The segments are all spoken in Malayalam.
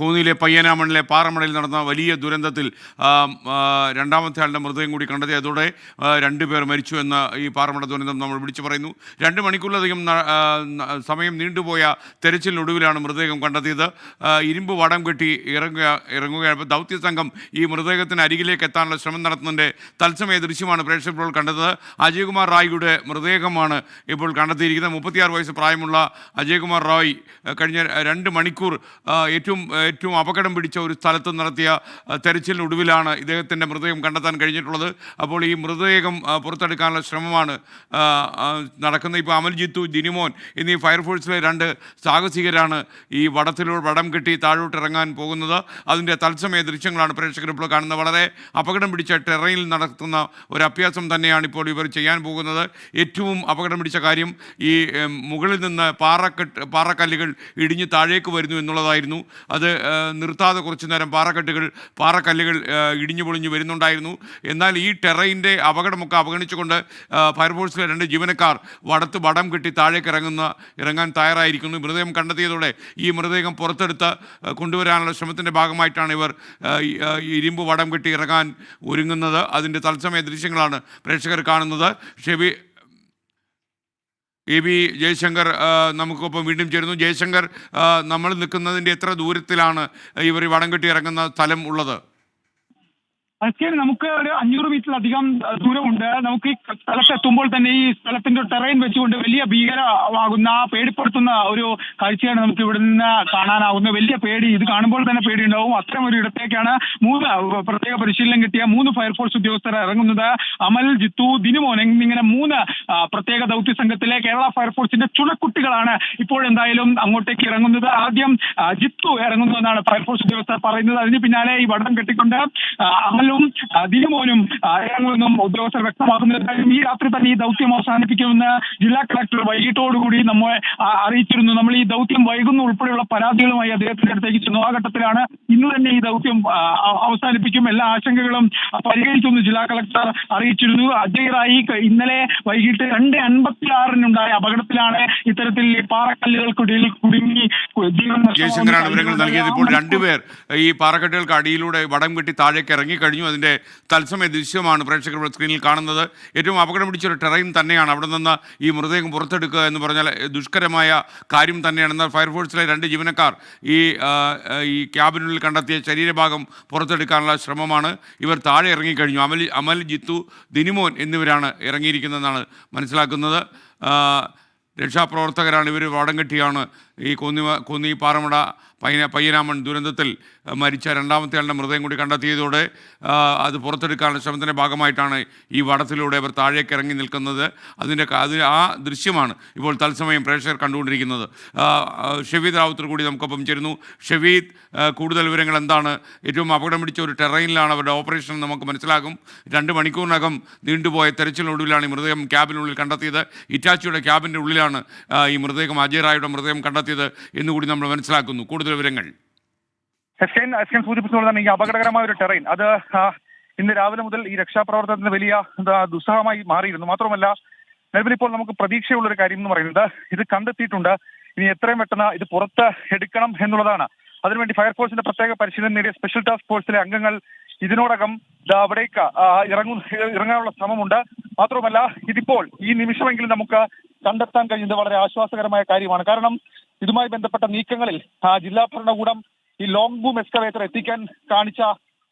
കോന്നിയിലെ പയ്യനാമണിലെ പാറമടയിൽ നടന്ന വലിയ ദുരന്തത്തിൽ രണ്ടാമത്തെ ആളുടെ മൃതദേഹം കൂടി കണ്ടെത്തി. അതോടെ 2 പേർ മരിച്ചു എന്ന ഈ പാറമട ദുരന്തം നമ്മൾ വിളിച്ചു പറയുന്നു. 2 മണിക്കൂറിലധികം സമയം നീണ്ടുപോയ തെരച്ചിലിനൊടുവിലാണ് മൃതദേഹം കണ്ടെത്തിയത്. ഇരുമ്പ് വടം കെട്ടി ഇറങ്ങുകയാണ്. ദൗത്യ സംഘം ഈ മൃതദേഹത്തിന് അരികിലേക്ക് എത്താനുള്ള ശ്രമം നടത്തുന്നതിൻ്റെ തത്സമയ ദൃശ്യമാണ് പ്രേക്ഷകർ ഇപ്പോൾ കണ്ടത്. അജയ്കുമാർ റായിയുടെ മൃതദേഹമാണ് ഇപ്പോൾ കണ്ടെത്തിയിരിക്കുന്നത്. 36 വയസ്സ് പ്രായമുള്ള അജയ്കുമാർ റായ് കഴിഞ്ഞ 2 മണിക്കൂർ ഏറ്റവും അപകടം പിടിച്ച ഒരു സ്ഥലത്ത് നടത്തിയ തെരച്ചിലിനൊടുവിലാണ് ഇദ്ദേഹത്തിൻ്റെ മൃതദേഹം കണ്ടെത്താൻ കഴിഞ്ഞിട്ടുള്ളത്. അപ്പോൾ ഈ മൃതദേഹം പുറത്തെടുക്കാനുള്ള ശ്രമമാണ് നടക്കുന്നത്. ഇപ്പോൾ അമൽജിത്തു, ദിനിമോൻ എന്നീ ഫയർഫോഴ്സിലെ 2 സാഹസികരാണ് ഈ വടം കെട്ടി താഴോട്ട് ഇറങ്ങാൻ പോകുന്നത്. അതിൻ്റെ തത്സമയ ദൃശ്യങ്ങളാണ് പ്രേക്ഷകർ ഇപ്പോൾ കാണുന്നത്. വളരെ അപകടം പിടിച്ച ടെറയിൽ നടത്തുന്ന ഒരു അഭ്യാസം തന്നെയാണ് ഇപ്പോൾ ഇവർ ചെയ്യാൻ പോകുന്നത്. ഏറ്റവും അപകടം പിടിച്ച കാര്യം ഈ മുകളിൽ നിന്ന് പാറക്കല്ലുകൾ ഇടിഞ്ഞ് താഴേക്ക് വരുന്നു എന്നുള്ളതായിരുന്നു. അത് നിർത്താതെ കുറച്ചു നേരം പാറക്കല്ലുകൾ ഇടിഞ്ഞു പൊളിഞ്ഞു വരുന്നുണ്ടായിരുന്നു. എന്നാൽ ഈ ടെറയിൻ്റെ അപകടമൊക്കെ അവഗണിച്ചുകൊണ്ട് ഫയർഫോഴ്സിലെ 2 ജീവനക്കാർ വടം കെട്ടി താഴേക്ക് ഇറങ്ങാൻ തയ്യാറായിരിക്കുന്നു. മൃതദേഹം കണ്ടെത്തിയതോടെ ഈ മൃതദേഹം പുറത്തെടുത്ത് കൊണ്ടുവരാനുള്ള ശ്രമത്തിൻ്റെ ഭാഗമായിട്ടാണ് ഇവർ ഇരുമ്പ് വടം കെട്ടി ഇറങ്ങാൻ ഒരുങ്ങുന്നത്. അതിൻ്റെ തത്സമയ ദൃശ്യങ്ങളാണ് പ്രേക്ഷകർ കാണുന്നത്. AB ജയശങ്കർ നമുക്കൊപ്പം വീണ്ടും ചേരുന്നു. ജയശങ്കർ, നമ്മൾ നിൽക്കുന്നതിൻ്റെ എത്ര ദൂരത്തിലാണ് ഇവർ വടം കെട്ടി ഇറങ്ങുന്ന സ്ഥലം ഉള്ളത്? നമുക്ക് ഒരു 500 മീറ്ററിലധികം ദൂരമുണ്ട്. നമുക്ക് ഈ സ്ഥലത്തെത്തുമ്പോൾ തന്നെ ഈ സ്ഥലത്തിന്റെ ടെറൈൻ വെച്ചുകൊണ്ട് വലിയ ഭീകരമാകുന്ന പേടിപ്പെടുത്തുന്ന ഒരു കാഴ്ചയാണ് നമുക്ക് ഇവിടെ നിന്ന് കാണാനാവുന്നത്. വലിയ പേടി, ഇത് കാണുമ്പോൾ തന്നെ പേടിയുണ്ടാവും. അത്തരം ഒരു ഇടത്തേക്കാണ് 3 പ്രത്യേക പരിശീലനം കിട്ടിയ 3 ഫയർഫോഴ്സ് ഉദ്യോഗസ്ഥർ ഇറങ്ങുന്നത്. അമൽ, ജിത്തു, ദിനുമോൻ എന്നിങ്ങനെ 3 പ്രത്യേക ദൗത്യ സംഘത്തിലെ കേരള ഫയർഫോഴ്സിന്റെ ചുണക്കുട്ടികളാണ് ഇപ്പോഴെന്തായാലും അങ്ങോട്ടേക്ക് ഇറങ്ങുന്നത്. ആദ്യം ജിത്തു ഇറങ്ങുന്നു എന്നാണ് ഫയർഫോഴ്സ് ഉദ്യോഗസ്ഥർ പറയുന്നത്. അതിന് പിന്നാലെ ഈ വടം കെട്ടിക്കൊണ്ട് അമൽ ദിനുമോനും ഇറങ്ങുമെന്നും ഉദ്യോഗസ്ഥർ വ്യക്തമാക്കുന്നത്. ഈ രാത്രി തന്നെ ഈ ദൗത്യം അവസാനിപ്പിക്കുമെന്ന് ജില്ലാ കളക്ടർ വൈകിട്ടോടുകൂടി നമ്മെ അറിയിച്ചിരുന്നു. നമ്മൾ ഈ ദൗത്യം വൈകുന്നു ഉൾപ്പെടെയുള്ള പരാതികളുമായി അദ്ദേഹത്തിന്റെ അടുത്തേക്ക് ചെന്നു. ആ ഘട്ടത്തിലാണ് ഇന്ന് തന്നെ ഈ ദൗത്യം അവസാനിപ്പിക്കും, എല്ലാ ആശങ്കകളും പരിഹരിക്കുമെന്ന് ജില്ലാ കളക്ടർ അറിയിച്ചിരുന്നു. അജയ് റായി ഇന്നലെ വൈകിട്ട് 2:56 അപകടത്തിലാണ് ഇത്തരത്തിൽ പാറക്കല്ലുകൾക്കിടയിൽ കുടുങ്ങി ജീവൻ ജയശങ്കറാണ് വിവരങ്ങൾ നൽകിയത്. ഇപ്പോൾ 2 പേർ ഈ പാറക്കെട്ടുകൾക്ക് അടിയിലൂടെ വടം കെട്ടി താഴേക്ക് ഇറങ്ങി കഴിഞ്ഞു. അതിൻ്റെ തത്സമയ ദൃശ്യമാണ് പ്രേക്ഷകർ സ്ക്രീനിൽ കാണുന്നത്. ഏറ്റവും അപകടം പിടിച്ചൊരു ടെറൈൻ തന്നെയാണ്. അവിടെ നിന്ന് ഈ മൃതദേഹം പുറത്തെടുക്കുക എന്ന് പറഞ്ഞാൽ ദുഷ്കരമായ കാര്യം തന്നെയാണ്. എന്നാൽ ഫയർഫോഴ്സിലെ 2 ജീവനക്കാർ ഈ ക്യാബിനുള്ളിൽ കണ്ടെത്തിയ ശരീരഭാഗം പുറത്തെടുക്കാനുള്ള ശ്രമമാണ്. ഇവർ താഴെ ഇറങ്ങിക്കഴിഞ്ഞു. അമൽ, ജിത്തു, ദിനിമോൻ എന്നിവരാണ് ഇറങ്ങിയിരിക്കുന്നതെന്നാണ് മനസ്സിലാക്കുന്നത്. രക്ഷാപ്രവർത്തകരാണ്. ഇവർ വടം കെട്ടിയാണ് ഈ കോന്നി പാറമട പയ്യനാമൺ ദുരന്തത്തിൽ മരിച്ച 2ാമത്തെ ആളുടെ മൃതദേഹം കൂടി കണ്ടെത്തിയതോടെ അത് പുറത്തെടുക്കാനുള്ള ശ്രമത്തിൻ്റെ ഭാഗമായിട്ടാണ് ഈ വടത്തിലൂടെ അവർ താഴേക്ക് ഇറങ്ങി നിൽക്കുന്നത്. ആ ദൃശ്യമാണ് ഇപ്പോൾ തത്സമയം പ്രേക്ഷകർ കണ്ടുകൊണ്ടിരിക്കുന്നത്. ഷെവീദ് റാവുത്തർ കൂടി നമുക്കൊപ്പം ചേരുന്നു. ഷെവീദ്, കൂടുതൽ വിവരങ്ങൾ എന്താണ്? ഏറ്റവും അപകടം പിടിച്ച ഒരു ടെറൈനിലാണ് അവരുടെ ഓപ്പറേഷൻ നമുക്ക് മനസ്സിലാകും. 2 മണിക്കൂറിനകം നീണ്ടുപോയ തെരച്ചിലിനൊടുവിലാണ് ഈ മൃതദേഹം ക്യാബിനുള്ളിൽ കണ്ടെത്തിയത്. ഇറ്റാച്ചിയുടെ ക്യാബിൻ്റെ ഉള്ളിലാണ് ഈ മൃതദേഹം, അജയ് റായിയുടെ മൃതദേഹം കണ്ടെത്തിയത് എന്നുകൂടി നമ്മൾ മനസ്സിലാക്കുന്നു. കൂടുതൽ വിവരങ്ങൾ സൂചിപ്പിച്ചതുപോലെ തന്നെ ഈ അപകടകരമായ ഒരു ടെറൈൻ അത് ഇന്ന് രാവിലെ മുതൽ ഈ രക്ഷാപ്രവർത്തനത്തിന് വലിയ ദുസ്സഹമായി മാറിയിരുന്നു. മാത്രമല്ല, നിലവിലിപ്പോൾ നമുക്ക് പ്രതീക്ഷയുള്ള ഒരു കാര്യം എന്ന് പറയുന്നത് ഇത് കണ്ടെത്തിയിട്ടുണ്ട്. ഇനി എത്രയും പെട്ടെന്ന് ഇത് പുറത്ത് എടുക്കണം എന്നുള്ളതാണ്. അതിനുവേണ്ടി ഫയർഫോഴ്സിന്റെ പ്രത്യേക പരിശീലനം നേടിയ സ്പെഷ്യൽ ടാസ്ക് ഫോഴ്സിലെ അംഗങ്ങൾ ഇതിനോടകം അവിടേക്ക് ഇറങ്ങാനുള്ള ശ്രമമുണ്ട്. മാത്രമല്ല, ഇതിപ്പോൾ ഈ നിമിഷമെങ്കിലും നമുക്ക് കണ്ടെത്താൻ കഴിയുന്നത് വളരെ ആശ്വാസകരമായ കാര്യമാണ്. കാരണം ഇതുമായി ബന്ധപ്പെട്ട നീക്കങ്ങളിൽ ജില്ലാ ഭരണകൂടം ഈ ലോങ് ബൂം എക്സ്കവേറ്റർ എത്തിക്കാൻ കാണിച്ച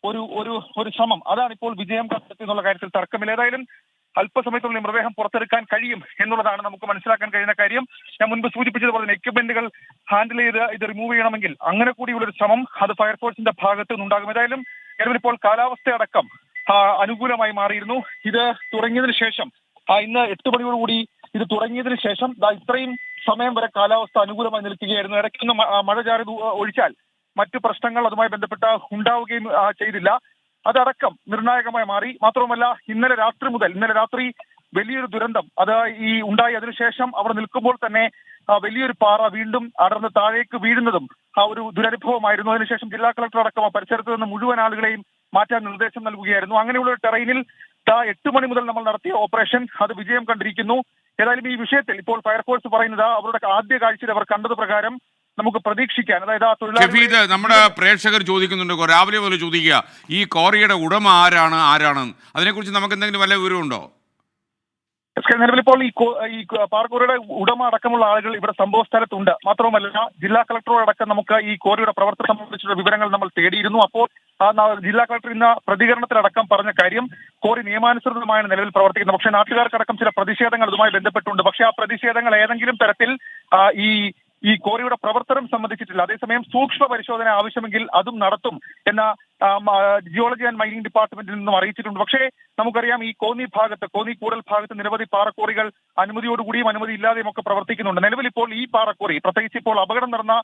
ഒരു ശ്രമം അതാണ് ഇപ്പോൾ വിജയം കണ്ടെത്തി എന്നുള്ള കാര്യത്തിൽ തർക്കമില്ല. ഏതായാലും അല്പസമയത്തുള്ളിൽ മൃതദേഹം പുറത്തെടുക്കാൻ കഴിയും എന്നുള്ളതാണ് നമുക്ക് മനസ്സിലാക്കാൻ കഴിയുന്ന കാര്യം. ഞാൻ മുൻപ് സൂചിപ്പിച്ചതുപോലെ തന്നെ എക്യുപ്മെന്റുകൾ ഹാൻഡിൽ ചെയ്ത് ഇത് റിമൂവ് ചെയ്യണമെങ്കിൽ അങ്ങനെ കൂടിയുള്ളൊരു ശ്രമം അത് ഫയർഫോഴ്സിന്റെ ഭാഗത്തു നിന്നുണ്ടാകും. ഏതായാലും നിലവിലിപ്പോൾ കാലാവസ്ഥയടക്കം അനുകൂലമായി മാറിയിരുന്നു. ഇത് തുടങ്ങിയതിനു ശേഷം ഇന്ന് 8 മണിയോടുകൂടി ഇത് തുടങ്ങിയതിനു ശേഷം ഇത്രയും സമയം വരെ കാലാവസ്ഥ അനുകൂലമായി നിൽക്കുകയായിരുന്നു. ഇടയ്ക്കൊന്ന് മഴ ചാറി ഒഴിച്ചാൽ മറ്റു പ്രശ്നങ്ങൾ അതുമായി ബന്ധപ്പെട്ട് ഉണ്ടാവുകയും ചെയ്തില്ല. അതടക്കം നിർണായകമായി മാറി. മാത്രവുമല്ല, ഇന്നലെ രാത്രി വലിയൊരു ദുരന്തം അത് ഈ ഉണ്ടായി. അതിനുശേഷം അവിടെ നിൽക്കുമ്പോൾ തന്നെ വലിയൊരു പാറ വീണ്ടും അടർന്ന് താഴേക്ക് വീഴുന്നതും ഒരു ദുരനുഭവമായിരുന്നു. അതിനുശേഷം ജില്ലാ കളക്ടർ അടക്കം പരിസരത്ത് നിന്ന് മുഴുവൻ ആളുകളെയും മാറ്റാൻ നിർദ്ദേശം നൽകുകയായിരുന്നു. അങ്ങനെയുള്ള ഒരു ടെറൈനിൽ 8 മണി മുതൽ നമ്മൾ നടത്തിയ ഓപ്പറേഷൻ അത് വിജയം കണ്ടിരിക്കുന്നു. ഏതായാലും ഈ വിഷയത്തിൽ ഇപ്പോൾ ഫയർഫോഴ്സ് പറയുന്നത് അവരുടെ ആദ്യ കാഴ്ചയിൽ അവർ കണ്ടത് പ്രകാരം നമുക്ക് പ്രതീക്ഷിക്കാൻ, അതായത് ആ ഷഫീദ്, നമ്മുടെ പ്രേക്ഷകർ ചോദിക്കുന്നുണ്ട്, രാവിലെ മുതൽ ചോദിക്കുക, ഈ ക്വാറിയുടെ ഉടമ ആരാണ് അതിനെക്കുറിച്ച് നമുക്ക് എന്തെങ്കിലും വല്ല വിവരമുണ്ടോ? നിലവിൽ ഇപ്പോൾ ഈ പാറക്കോറിയുടെ ഉടമ അടക്കമുള്ള ആളുകൾ ഇവിടെ സംഭവ സ്ഥലത്തുണ്ട്. മാത്രവുമല്ല, ജില്ലാ കളക്ടറോടക്കം നമുക്ക് ഈ കോറിയുടെ പ്രവർത്തനം സംബന്ധിച്ചുള്ള വിവരങ്ങൾ നമ്മൾ തേടിയിരുന്നു. അപ്പോൾ ജില്ലാ കളക്ടർ ഇന്ന് പ്രതികരണത്തിലടക്കം പറഞ്ഞ കാര്യം, കോറി നിയമാനുസൃതമാണ് നിലവിൽ പ്രവർത്തിക്കുന്നത്. പക്ഷേ നാട്ടുകാർക്കടക്കം ചില പ്രതിഷേധങ്ങൾ അതുമായി ബന്ധപ്പെട്ടുണ്ട്. പക്ഷേ ആ പ്രതിഷേധങ്ങൾ ഏതെങ്കിലും തരത്തിൽ ഈ കോറിയുടെ പ്രവർത്തനം സംബന്ധിച്ചിട്ടില്ല. അതേസമയം സൂക്ഷ്മ പരിശോധന ആവശ്യമെങ്കിൽ അതും നടത്തും എന്ന ജിയോളജി ആൻഡ് മൈനിങ് ഡിപ്പാർട്ട്മെന്റിൽ നിന്നും അറിയിച്ചിട്ടുണ്ട്. പക്ഷേ നമുക്കറിയാം, ഈ കോന്നി കൂടൽ ഭാഗത്ത് നിരവധി പാറക്കോറികൾ അനുമതിയോടുകൂടിയും അനുമതി ഇല്ലാതെയും ഒക്കെ പ്രവർത്തിക്കുന്നുണ്ട്. നിലവിൽ ഇപ്പോൾ ഈ പാറക്കോറി, പ്രത്യേകിച്ച് ഇപ്പോൾ അപകടം നടന്ന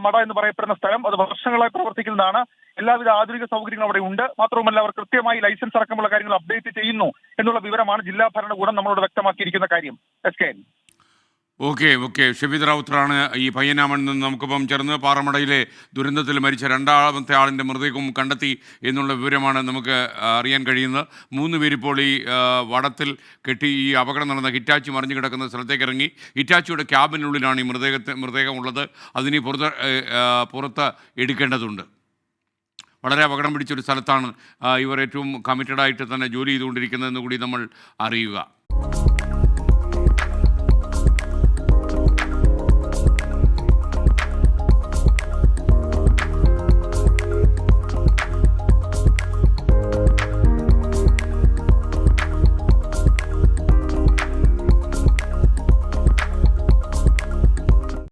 മട എന്ന് പറയപ്പെടുന്ന സ്ഥലം, അത് വർഷങ്ങളായി പ്രവർത്തിക്കുന്നതാണ്. എല്ലാവിധ ആധുനിക സൗകര്യങ്ങളും അവിടെ ഉണ്ട്. മാത്രവുമല്ല, അവർ കൃത്യമായി ലൈസൻസ് അടക്കമുള്ള കാര്യങ്ങൾ അപ്ഡേറ്റ് ചെയ്യുന്നു എന്നുള്ള വിവരമാണ് ജില്ലാ ഭരണകൂടം നമ്മളോട് വ്യക്തമാക്കിയിരിക്കുന്ന കാര്യം. ഓക്കെ ഷഫീദ് റാവുത്തറാണ് ഈ പയ്യനാമണിൽ നിന്ന് നമുക്കിപ്പം ചേർന്ന് പാറമടയിലെ ദുരന്തത്തിൽ മരിച്ച രണ്ടാമത്തെ ആളിൻ്റെ മൃതദേഹവും കണ്ടെത്തി എന്നുള്ള വിവരമാണ് നമുക്ക് അറിയാൻ കഴിയുന്നത്. 3 പേരിപ്പോൾ ഈ വടത്തിൽ കെട്ടി ഈ അപകടം നടന്ന ഹിറ്റാച്ചി മറിഞ്ഞു കിടക്കുന്ന സ്ഥലത്തേക്ക് ഇറങ്ങി. ഹിറ്റാച്ചിയുടെ ക്യാബിനുള്ളിലാണ് ഈ മൃതദേഹം ഉള്ളത്. അതിന് പുറത്ത് എടുക്കേണ്ടതുണ്ട്. വളരെ അപകടം പിടിച്ചൊരു സ്ഥലത്താണ് ഇവർ ഏറ്റവും കമ്മിറ്റഡായിട്ട് തന്നെ ജോലി ചെയ്തുകൊണ്ടിരിക്കുന്നതെന്ന് കൂടി നമ്മൾ അറിയുക.